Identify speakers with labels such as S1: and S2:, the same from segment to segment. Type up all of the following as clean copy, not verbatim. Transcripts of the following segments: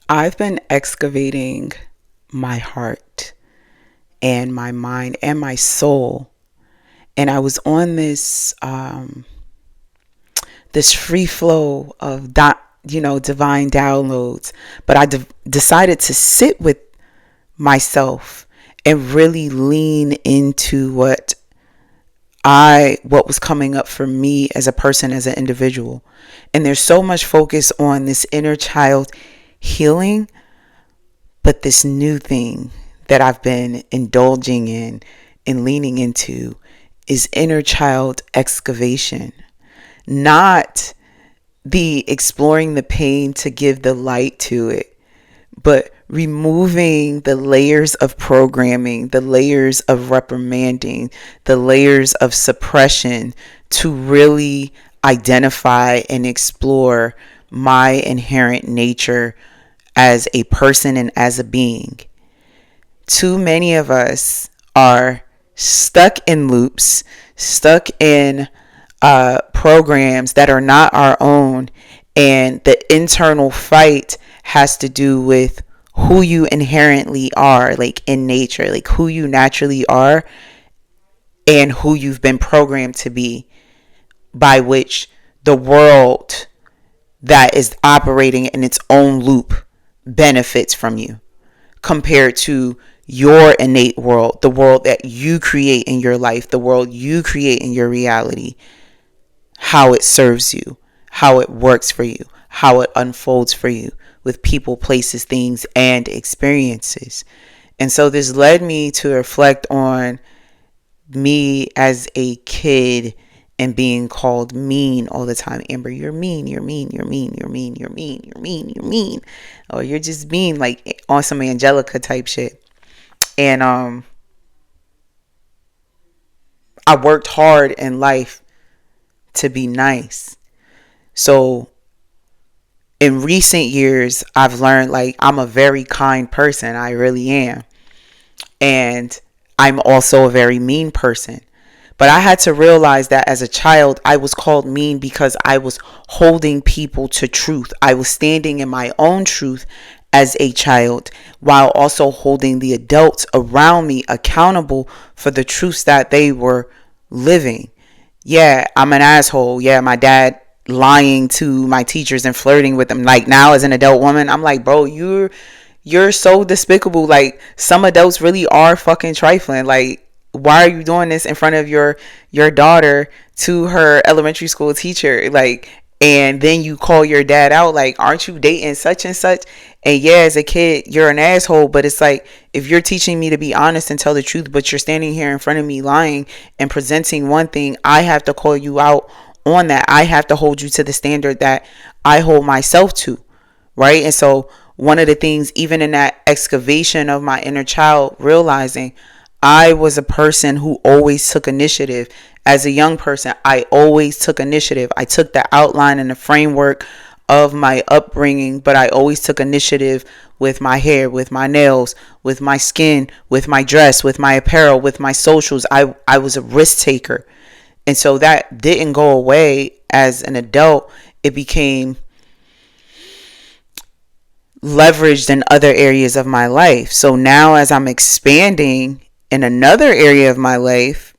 S1: I've been excavating my heart and my mind and my soul. And I was on this free flow of divine downloads, but I decided to sit with myself and really lean into what was coming up for me as a person, as an individual. And there's so much focus on this inner child healing, but this new thing that I've been indulging in and leaning into is inner child excavation. Not the exploring the pain to give the light to it, but removing the layers of programming, the layers of reprimanding, the layers of suppression to really identify and explore my inherent nature as a person and as a being. Too many of us are stuck in loops, stuck in programs that are not our own, and the internal fight has to do with who you inherently are, like in nature, like who you naturally are and who you've been programmed to be, by which the world that is operating in its own loop benefits from you, compared to your innate world, the world that you create in your life, the world you create in your reality, how it serves you, how it works for you, how it unfolds for you with people, places, things, and experiences. And so this led me to reflect on me as a kid and being called mean all the time. Amber, you're mean, you're mean, you're mean, you're mean, you're mean, you're mean, you're mean. Or you're just mean, like on some Angelica type shit. And I worked hard in life to be nice. So in recent years, I've learned like I'm a very kind person. I really am. And I'm also a very mean person. But I had to realize that as a child, I was called mean because I was holding people to truth. I was standing in my own truth as a child, while also holding the adults around me accountable for the truths that they were living. Yeah, I'm an asshole. Yeah, my dad lying to my teachers and flirting with them. Like now as an adult woman, I'm like, bro, you're so despicable. Like some adults really are fucking trifling. Like, why are you doing this in front of your daughter to her elementary school teacher? Like, and then you call your dad out, like, aren't you dating such and such? And yeah, as a kid, you're an asshole. But it's like, if you're teaching me to be honest and tell the truth, but you're standing here in front of me lying and presenting one thing, I have to call you out on that. I have to hold you to the standard that I hold myself to, right? And so one of the things, even in that excavation of my inner child, realizing I was a person who always took initiative. As a young person, I always took initiative. I took the outline and the framework of my upbringing, but I always took initiative with my hair, with my nails, with my skin, with my dress, with my apparel, with my socials. I was a risk taker. And so that didn't go away as an adult. It became leveraged in other areas of my life. So now as I'm expanding in another area of my life,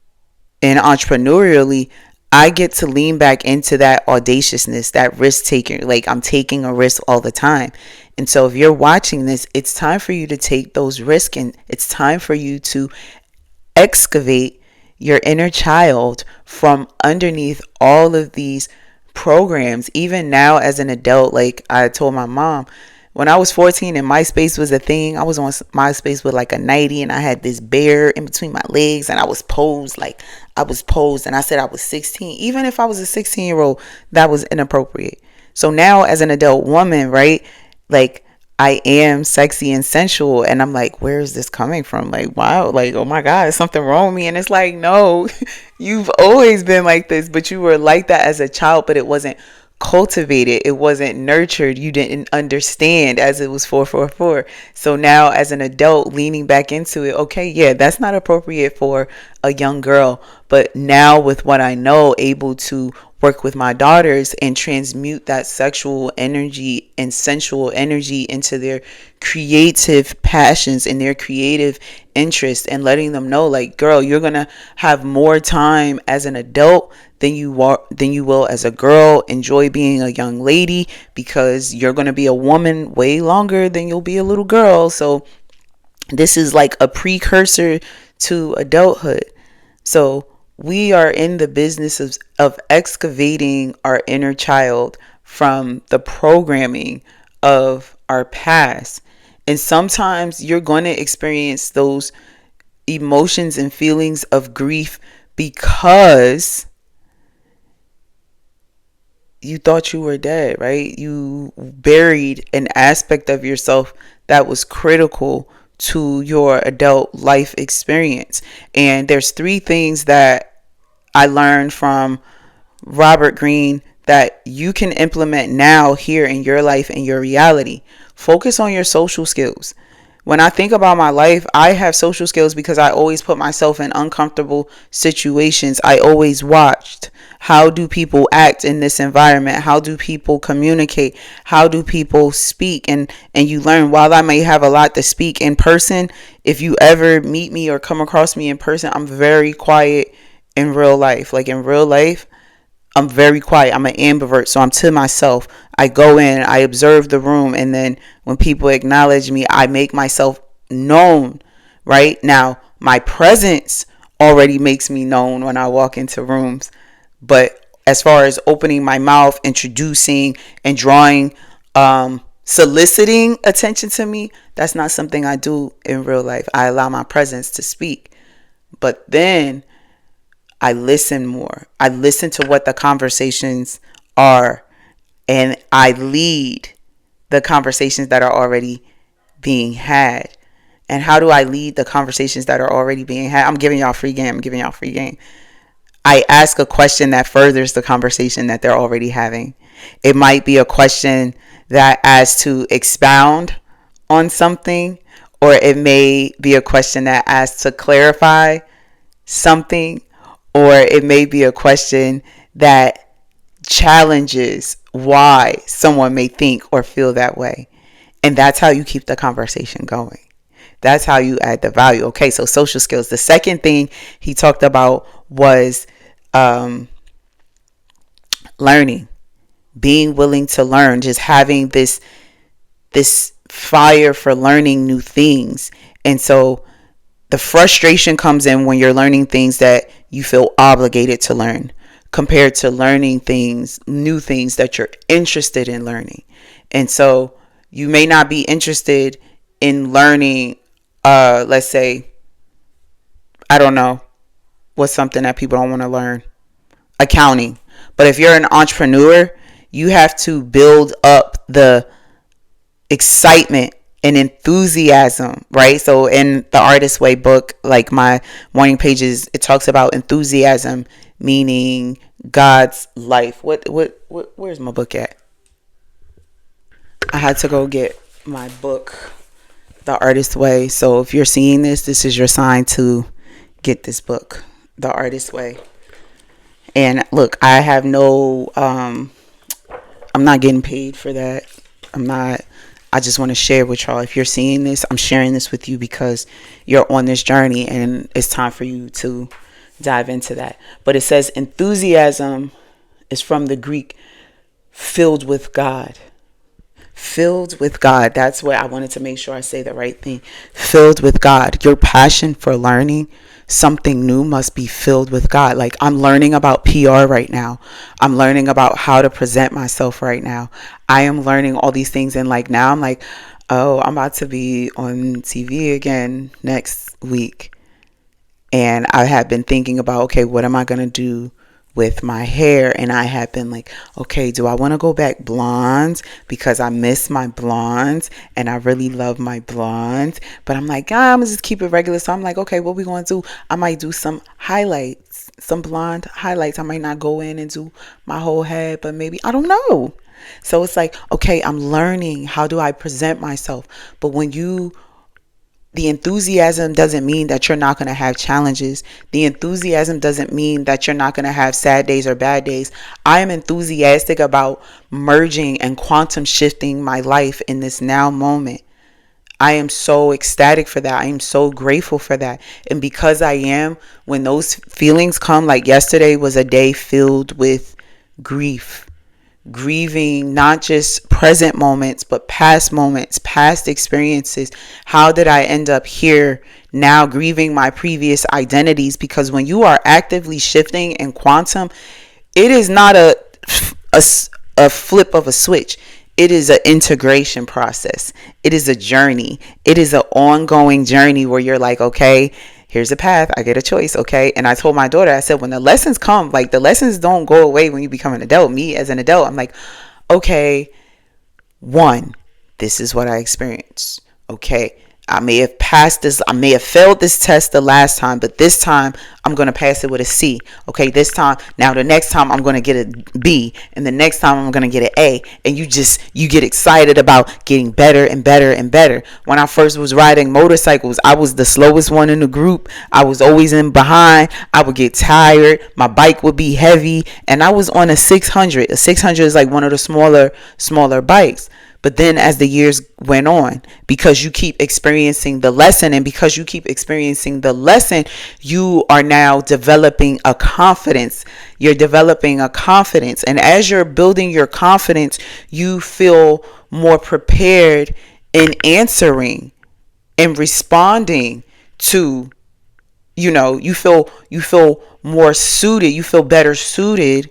S1: and entrepreneurially, I get to lean back into that audaciousness, that risk taking. Like I'm taking a risk all the time. And so if you're watching this, it's time for you to take those risks, and it's time for you to excavate your inner child from underneath all of these programs. Even now as an adult, like I told my mom, when I was 14 and MySpace was a thing, I was on MySpace with like a nightie and I had this bear in between my legs and I was posed and I said I was 16. Even if I was a 16-year-old, that was inappropriate. So now as an adult woman, right, like I am sexy and sensual, and I'm like, where is this coming from? Like, wow, like, oh my God, is something wrong with me? And it's like, no, you've always been like this, but you were like that as a child, but it wasn't cultivated, it wasn't nurtured, you didn't understand as it was 444. So now as an adult leaning back into it, okay, yeah, that's not appropriate for a young girl, but now with what I know, able to work with my daughters and transmute that sexual energy and sensual energy into their creative passions and their creative interests, and letting them know, like, girl, you're gonna have more time as an adult than you will as a girl. Enjoy being a young lady, because you're gonna be a woman way longer than you'll be a little girl. So this is like a precursor to adulthood. So we are in the business of excavating our inner child from the programming of our past. And sometimes you're going to experience those emotions and feelings of grief because you thought you were dead, right? You buried an aspect of yourself that was critical to your adult life experience. And there's three things that I learned from Robert Greene that you can implement now here in your life and your reality. Focus on your social skills. When I think about my life, I have social skills because I always put myself in uncomfortable situations. I always watched, how do people act in this environment? How do people communicate? How do people speak? And you learn, while I may have a lot to speak in person, if you ever meet me or come across me in person, I'm very quiet in real life. Like in real life, I'm very quiet. I'm an ambivert, so I'm to myself. I go in, I observe the room, and then when people acknowledge me, I make myself known. Right now, my presence already makes me known when I walk into rooms. But as far as opening my mouth, introducing, and drawing, soliciting attention to me, that's not something I do in real life. I allow my presence to speak. But then I listen more. I listen to what the conversations are, and I lead the conversations that are already being had. And how do I lead the conversations that are already being had? I'm giving y'all free game. I ask a question that furthers the conversation that they're already having. It might be a question that asks to expound on something, or it may be a question that asks to clarify something, or it may be a question that challenges why someone may think or feel that way. And that's how you keep the conversation going. That's how you add the value. Okay, so social skills. The second thing he talked about was learning, being willing to learn, just having this fire for learning new things. And so the frustration comes in when you're learning things that you feel obligated to learn, compared to learning things, new things that you're interested in learning. And so you may not be interested in learning, let's say, I don't know, what's something that people don't want to learn? Accounting. But if you're an entrepreneur, you have to build up the excitement and enthusiasm, right? So in the Artist Way book, like my morning pages, it talks about enthusiasm, meaning God's life. Where's my book at? I had to go get my book, The Artist Way. So if you're seeing this, this is your sign to get this book, The Artist Way. And look, I have no, I'm not getting paid for that. I just want to share with y'all. If you're seeing this, I'm sharing this with you because you're on this journey and it's time for you to dive into that. But it says enthusiasm is from the Greek filled with God. Filled with God. That's what I wanted to make sure I say the right thing. Filled with God. Your passion for learning something new must be filled with God. Like, I'm learning about PR right now. I'm learning about how to present myself right now. I am learning all these things. And like now I'm like, oh, I'm about to be on TV again next week. And I have been thinking about, okay, what am I going to do with my hair? And I have been like, okay, do I want to go back blonde because I miss my blondes and I really love my blondes? But I'm like, I'm going to just keep it regular. So I'm like, okay, what we going to do? I might do some highlights, some blonde highlights. I might not go in and do my whole head, but maybe, I don't know. So it's like, okay, I'm learning, how do I present myself? But when you The enthusiasm doesn't mean that you're not going to have challenges. The enthusiasm doesn't mean that you're not going to have sad days or bad days. I am enthusiastic about merging and quantum shifting my life in this now moment. I am so ecstatic for that. I am so grateful for that. And because I am, when those feelings come, like yesterday was a day filled with grief, grieving not just present moments, but past moments, past experiences. How did I end up here now, grieving my previous identities? Because when you are actively shifting in quantum, it is not a, a flip of a switch. It is an integration process. It is a journey. It is an ongoing journey where you're like, okay, here's a path. I get a choice. Okay. And I told my daughter, I said, when the lessons come, like the lessons don't go away when you become an adult. Me as an adult, I'm like, okay, one, this is what I experienced. Okay. I may have passed this, I may have failed this test the last time, but this time I'm going to pass it with a C. Okay, this time, now the next time I'm going to get a B, and the next time I'm going to get an A. And you get excited about getting better and better and better. When I first was riding motorcycles, I was the slowest one in the group. I was always in behind. I would get tired. My bike would be heavy, and I was on a 600. A 600 is like one of the smaller bikes. But then as the years went on, because you keep experiencing the lesson, and because you keep experiencing the lesson, you are now developing a confidence. You're developing a confidence. And as you're building your confidence, you feel more prepared in answering and responding to, you feel more suited, you feel better suited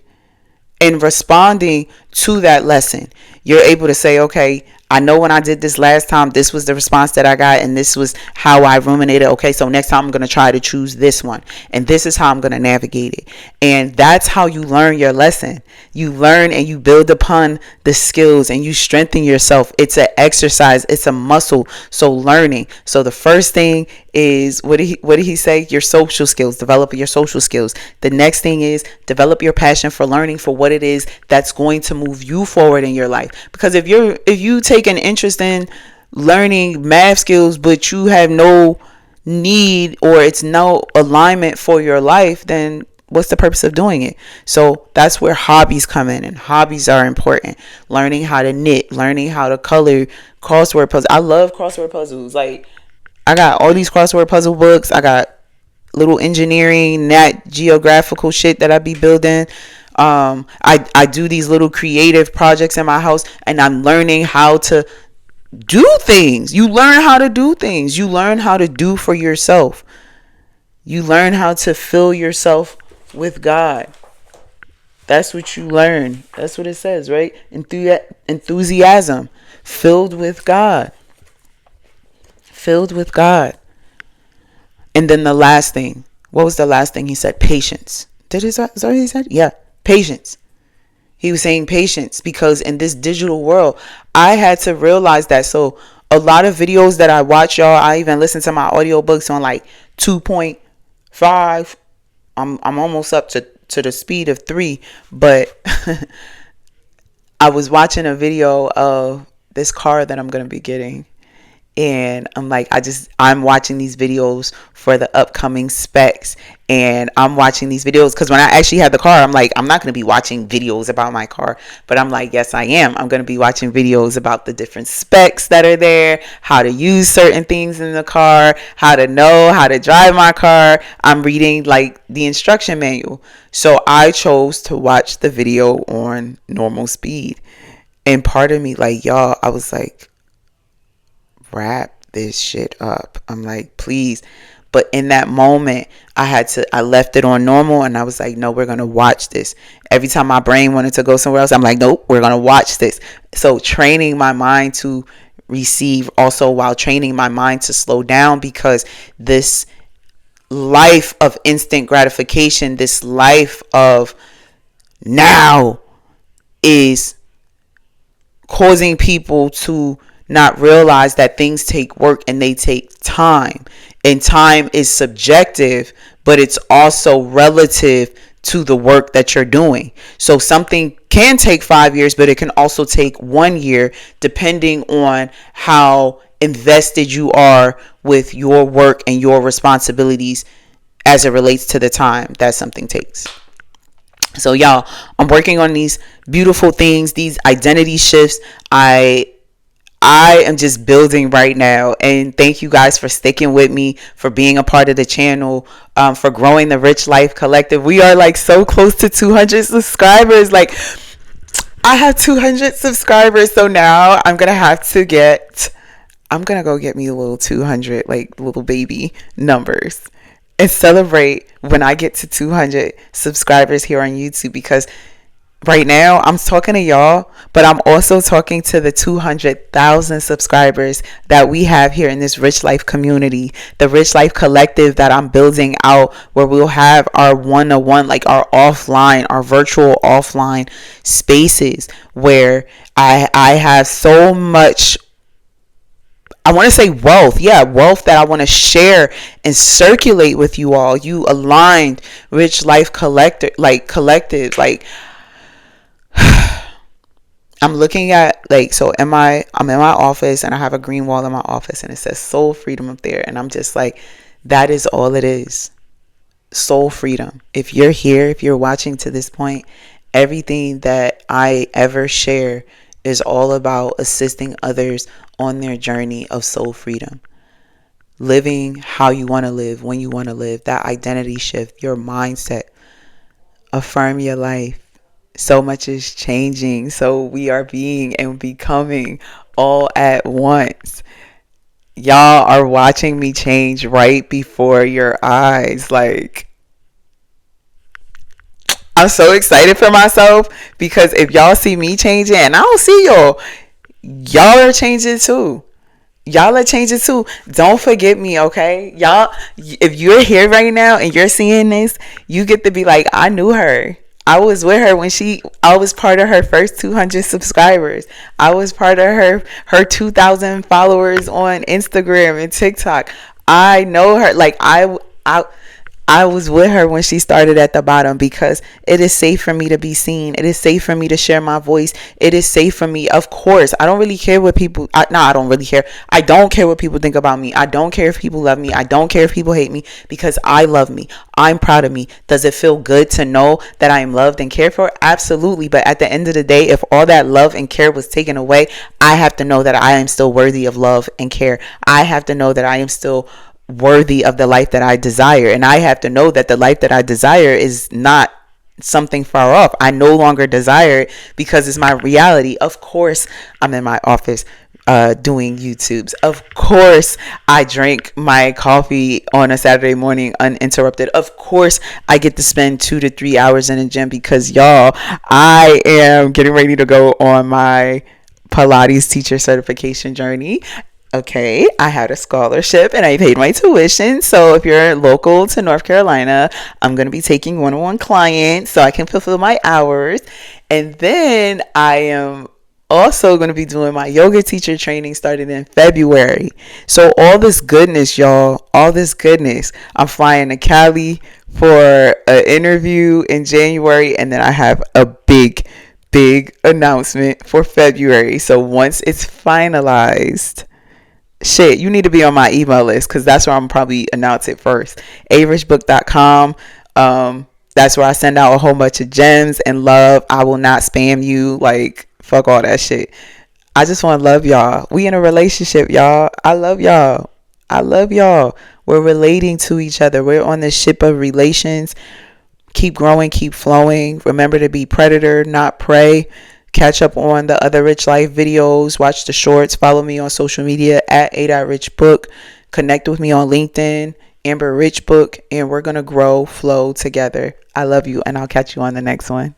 S1: in responding to that lesson. You're able to say, okay, I know when I did this last time, this was the response that I got, and this was how I ruminated. Okay, so next time I'm going to try to choose this one, and this is how I'm going to navigate it. And that's how you learn your lesson. You learn and you build upon the skills, and you strengthen yourself. It's an exercise. It's a muscle. So learning. So the first thing is, what did he say? Your social skills. Develop your social skills. The next thing is develop your passion for learning, for what it is that's going to move you forward in your life. Because if you take an interest in learning math skills, but you have no need, or it's no alignment for your life, then what's the purpose of doing it? So that's where hobbies come in, and hobbies are important. Learning how to knit, learning how to color, crossword puzzles. I love crossword puzzles. Like, I got all these crossword puzzle books. I got little engineering, nat geographical shit that I be building. I do these little creative projects in my house, and I'm learning how to do things. You learn how to do things. You learn how to do for yourself. You learn how to fill yourself with God. That's what you learn. That's what it says, right? Enthusiasm. Filled with God. Filled with God. And then the last thing. What was the last thing he said? Patience. Is that what he said? Yeah. Patience. He was saying patience, because in this digital world, I had to realize that. So a lot of videos that I watch, y'all, I even listen to my audiobooks on like 2.5. I'm almost up to the speed of 3, but I was watching a video of this car that I'm going to be getting. And I'm like, I'm watching these videos for the upcoming specs. And I'm watching these videos because when I actually had the car, I'm like, I'm not going to be watching videos about my car. But I'm like, yes, I am. I'm going to be watching videos about the different specs that are there, how to use certain things in the car, how to know how to drive my car. I'm reading like the instruction manual. So I chose to watch the video on normal speed. And part of me, like, y'all, I was like, wrap this shit up. I'm like, please. But in that moment, I left it on normal, and I was like, no, we're going to watch this. Every time my brain wanted to go somewhere else, I'm like, nope, we're going to watch this. So training my mind to receive, also while training my mind to slow down, because this life of instant gratification, this life of now, is causing people to not realize that things take work and they take time. And time is subjective, but it's also relative to the work that you're doing. So something can take 5 years, but it can also take 1 year, depending on how invested you are with your work and your responsibilities as it relates to the time that something takes. So y'all, I'm working on these beautiful things, these identity shifts. I am just building right now, and thank you guys for sticking with me, for being a part of the channel, for growing the Rich Life Collective. We are like so close to 200 subscribers. Like, I have 200 subscribers, so now I'm gonna go get me a little 200, like little baby numbers, and celebrate when I get to 200 subscribers here on YouTube, because right now I'm talking to y'all, but I'm also talking to the 200,000 subscribers that we have here in this Rich Life community, the Rich Life Collective that I'm building out, where we'll have our one-on-one, like our offline, our virtual offline spaces, where I have so much, I want to say wealth. Yeah, wealth that I want to share and circulate with you all. You aligned Rich Life collective, like I'm looking at, like, so I'm in my office, and I have a green wall in my office, and it says soul freedom up there. And I'm just like, that is all it is. Soul freedom. If you're here, if you're watching to this point, everything that I ever share is all about assisting others on their journey of soul freedom. Living how you want to live, when you want to live, that identity shift, your mindset. Affirm your life. So much is changing. So we are being and becoming all at once. Y'all are watching me change right before your eyes. Like, I'm so excited for myself, because if y'all see me changing and I don't see y'all are changing too. Y'all are changing too. Don't forget me, okay? Y'all, if you're here right now and you're seeing this, you get to be like, I knew her. I was with her when I was part of her first 200 subscribers. I was part of her 2,000 followers on Instagram and TikTok. I know her. Like, I was with her when she started at the bottom, because it is safe for me to be seen. It is safe for me to share my voice. It is safe for me. Of course, I don't really care what people, I don't really care. I don't care what people think about me. I don't care if people love me. I don't care if people hate me, because I love me. I'm proud of me. Does it feel good to know that I am loved and cared for? Absolutely. But at the end of the day, if all that love and care was taken away, I have to know that I am still worthy of love and care. I have to know that I am still worthy of the life that I desire. And I have to know that the life that I desire is not something far off. I no longer desire it, because it's my reality. Of course, I'm in my office doing YouTubes. Of course, I drink my coffee on a Saturday morning uninterrupted. Of course, I get to spend 2 to 3 hours in the gym, because y'all, I am getting ready to go on my Pilates teacher certification journey. Okay, I had a scholarship and I paid my tuition. So if you're local to North Carolina, I'm going to be taking one-on-one clients so I can fulfill my hours. And then I am also going to be doing my yoga teacher training starting in February. So all this goodness, y'all, all this goodness. I'm flying to Cali for an interview in January, and then I have a big announcement for February. So once it's finalized, shit, you need to be on my email list, because that's where I'm probably announce it first. arichbook.com. That's where I send out a whole bunch of gems and love. I will not spam you. Like, fuck all that shit. I just want to love y'all. We in a relationship, y'all. I love y'all. I love y'all. We're relating to each other. We're on the ship of relations. Keep growing, keep flowing. Remember to be predator, not prey. Catch up on the other Rich Life videos. Watch the shorts. Follow me on social media at a.richbook. Connect with me on LinkedIn, Amber Rich Book, and we're going to grow, flow together. I love you, and I'll catch you on the next one.